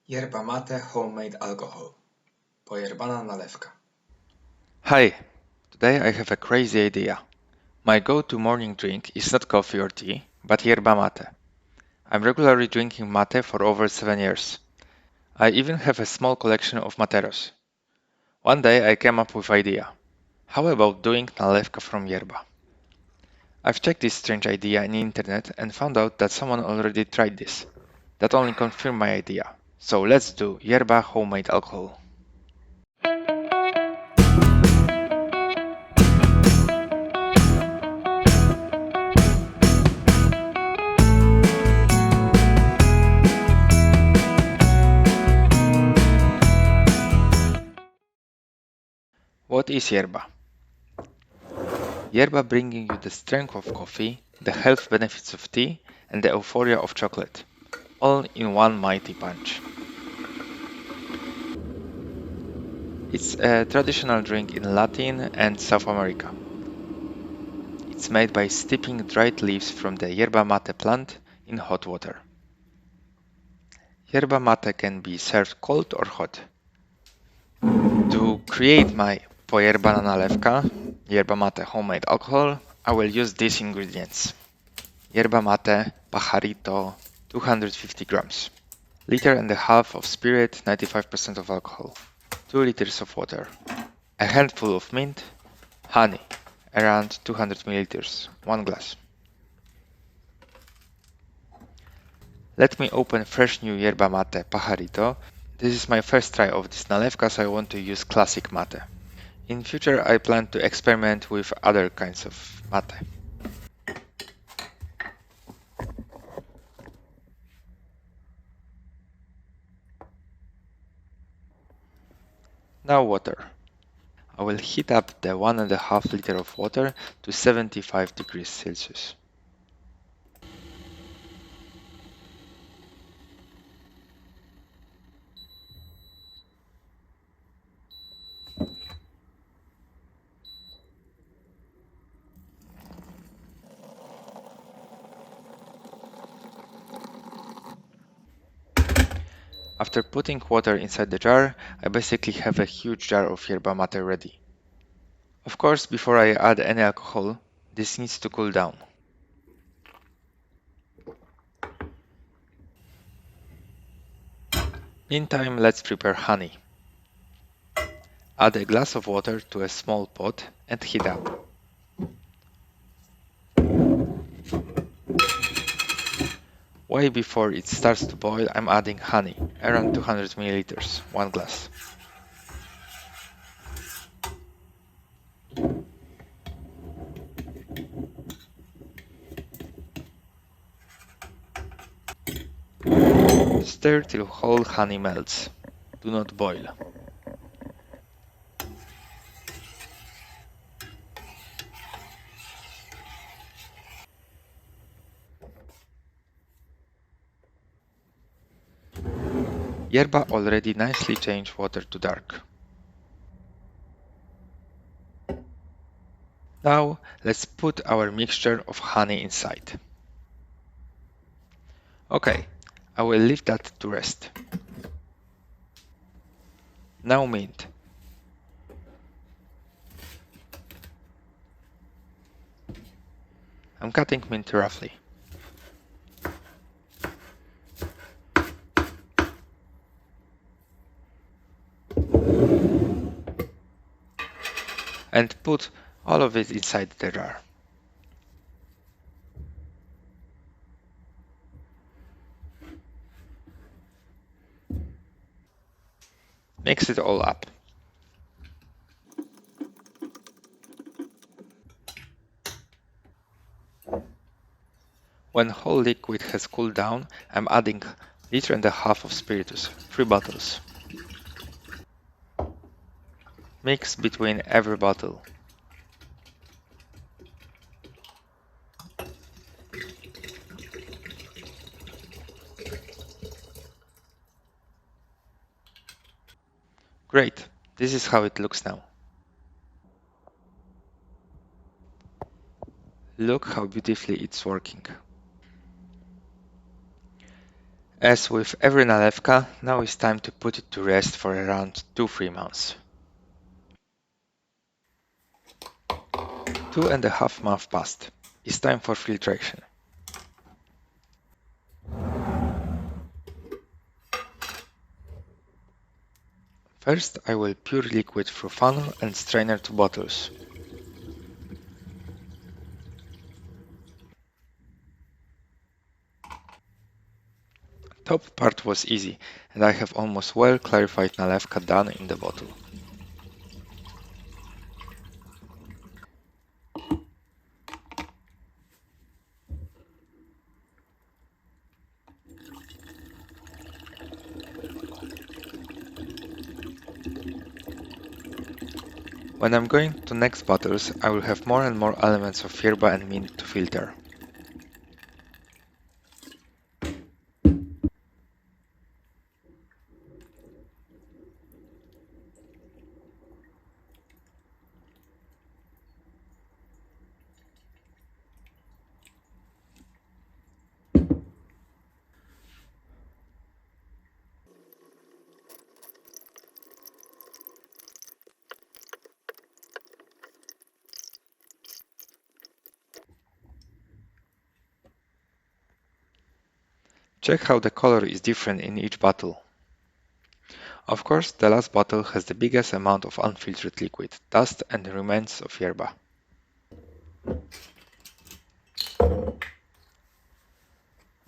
Yerba Mate homemade alcohol. Pojerbana nalewka. Hi, today I have a crazy idea. My go-to morning drink is not coffee or tea, but yerba mate. I'm regularly drinking mate for over 7 years. I even have a small collection of materos. One day I came up with idea. How about doing nalewka from yerba? I've checked this strange idea in the internet and found out that someone already tried this. That only confirmed my idea. So let's do yerba homemade alcohol. What is yerba? Yerba bringing you the strength of coffee, the health benefits of tea, and the euphoria of chocolate, all in one mighty punch. It's a traditional drink in Latin and South America. It's made by steeping dried leaves from the yerba mate plant in hot water. Yerba mate can be served cold or hot. To create my pojerbana nalewka, yerba mate homemade alcohol, I will use these ingredients. Yerba mate, Pajarito, 250 grams. Liter and a half of spirit, 95% of alcohol. 2 liters of water. A handful of mint. Honey, around 200 milliliters, 1 glass. Let me open fresh new yerba mate Pajarito. This is my first try of this nalewka, so I want to use classic mate. In future I plan to experiment with other kinds of mate. Now water. I will heat up the 1.5 liter of water to 75 degrees Celsius. After putting water inside the jar, I basically have a huge jar of yerba mate ready. Of course, before I add any alcohol, this needs to cool down. Meantime, let's prepare honey. Add a glass of water to a small pot and heat up. Way before it starts to boil, I'm adding honey, around 200 milliliters, 1 glass. Stir till whole honey melts. Do not boil. Yerba already nicely changed water to dark. Now let's put our mixture of honey inside. Okay, I will leave that to rest. Now mint. I'm cutting mint roughly. And put all of it inside the jar. Mix it all up. When whole liquid has cooled down, I'm adding 1.5 liters of spiritus, 3 bottles. Mix between every bottle. Great, this is how it looks now. Look how beautifully it's working. As with every Nalewka, now it's time to put it to rest for around 2-3 months. 2.5 months passed. It's time for filtration. First, I will pour liquid through funnel and strainer to bottles. Top part was easy, and I have almost well clarified Nalewka done in the bottle. When I'm going to next bottles, I will have more and more elements of yerba and mint to filter. Check how the color is different in each bottle. Of course, the last bottle has the biggest amount of unfiltered liquid, dust and remains of yerba.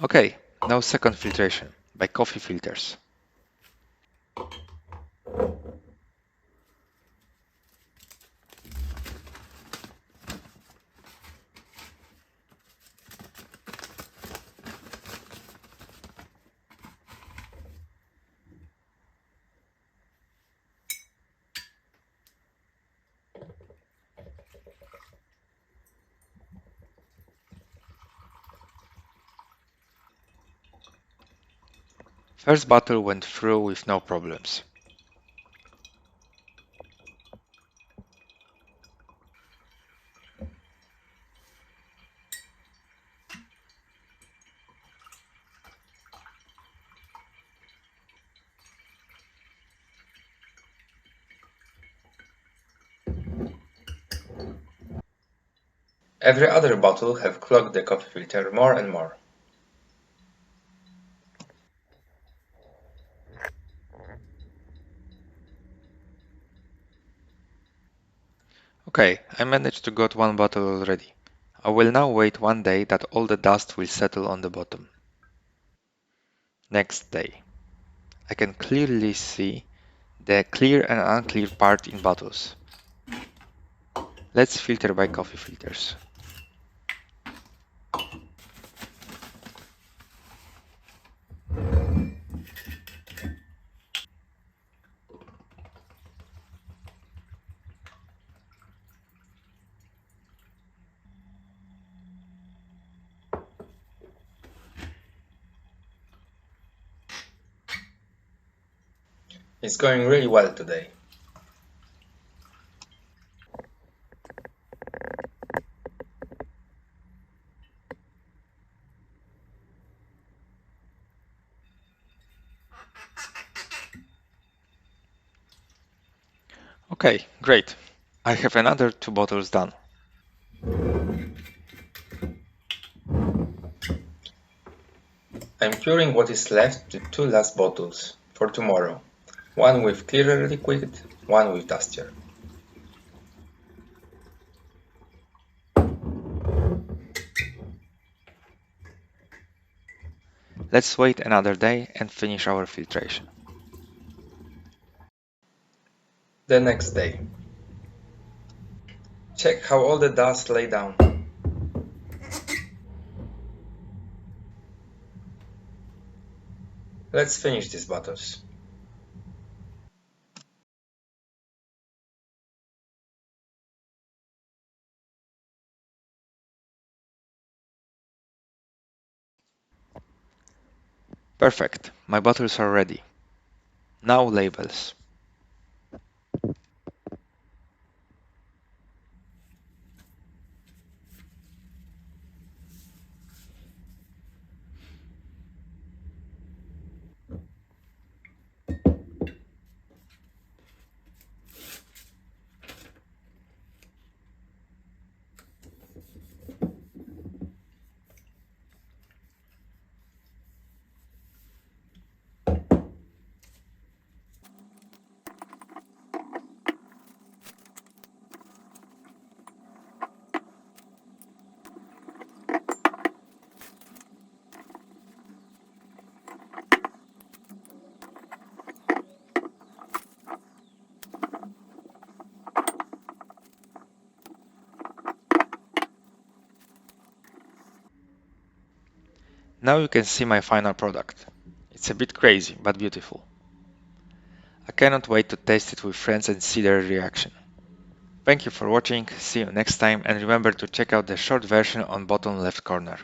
Okay, now second filtration, by coffee filters. First bottle went through with no problems. Every other bottle have clogged the coffee filter more and more. Okay, I managed to got one bottle already. I will now wait one day that all the dust will settle on the bottom. Next day. I can clearly see the clear and unclear part in bottles. Let's filter by coffee filters. It's going really well today. Okay, great. I have another 2 bottles done. I'm curing what is left to 2 last bottles for tomorrow. One with clearer liquid, one with dustier. Let's wait another day and finish our filtration. The next day. Check how all the dust lay down. Let's finish these bottles. Perfect, my bottles are ready. Now labels. Now you can see my final product. It's a bit crazy, but beautiful. I cannot wait to taste it with friends and see their reaction. Thank you for watching, see you next time, and remember to check out the short version on bottom left corner.